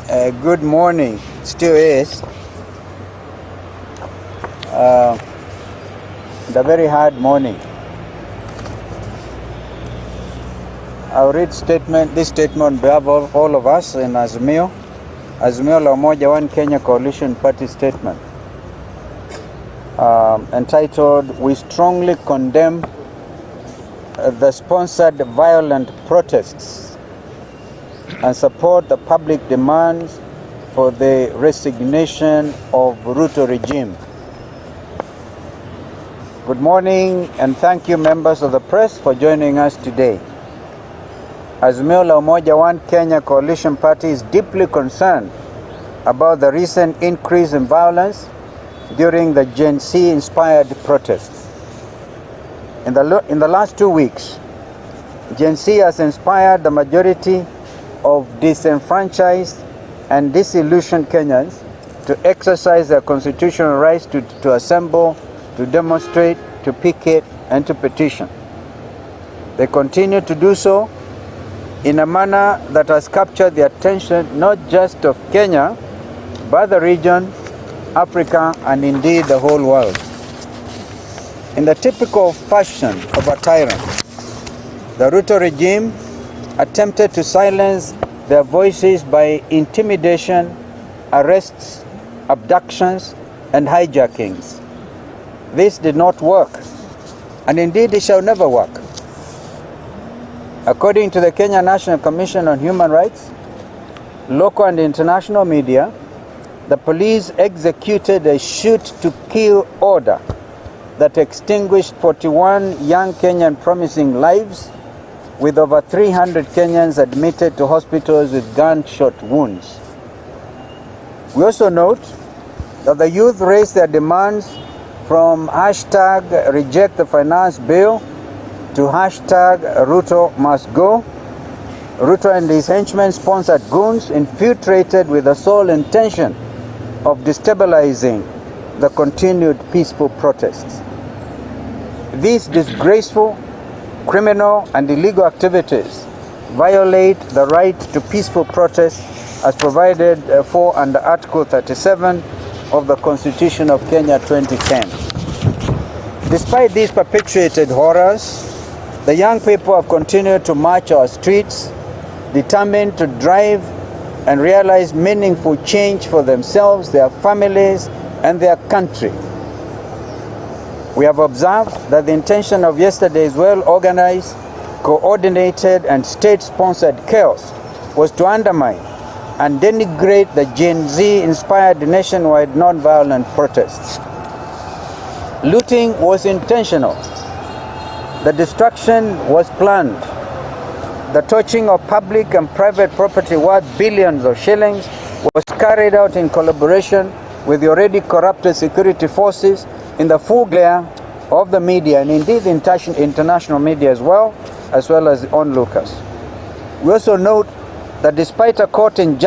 Good morning, still is. The very hard morning. I'll read this statement on behalf of all of us in Azimio la Umoja One Kenya Coalition Party statement, entitled, "We strongly condemn the sponsored violent protests and support the public demands for the resignation of Ruto regime." Good morning, and thank you, members of the press, for joining us today. Azimio la Umoja One Kenya Coalition Party is deeply concerned about the recent increase in violence during the Gen Z-inspired protests. In the last 2 weeks, Gen Z has inspired the majority of disenfranchised and disillusioned Kenyans to exercise their constitutional rights to assemble, to demonstrate, to picket, and to petition. They continue to do so in a manner that has captured the attention not just of Kenya, but the region, Africa, and indeed the whole world. In the typical fashion of a tyrant, the Ruto regime attempted to silence their voices by intimidation, arrests, abductions, and hijackings. This did not work, and indeed it shall never work. According to the Kenya National Commission on Human Rights, local and international media, the police executed a shoot-to-kill order that extinguished 41 young Kenyan promising lives, with over 300 Kenyans admitted to hospitals with gunshot wounds. We also note that the youth raised their demands from hashtag reject the finance bill to hashtag Ruto must go. Ruto and his henchmen sponsored goons infiltrated with the sole intention of destabilizing the continued peaceful protests. These disgraceful, criminal, and illegal activities violate the right to peaceful protest as provided for under Article 37 of the Constitution of Kenya 2010. Despite these perpetuated horrors, the young people have continued to march our streets, determined to drive and realize meaningful change for themselves, their families, and their country. We have observed that the intention of yesterday's well-organized, coordinated, and state-sponsored chaos was to undermine and denigrate the Gen Z-inspired nationwide non-violent protests. Looting was intentional. The destruction was planned. The torching of public and private property worth billions of shillings was carried out in collaboration with the already corrupted security forces in the full glare of the media, and indeed the international media as well as the onlookers. We also note that despite a court injunction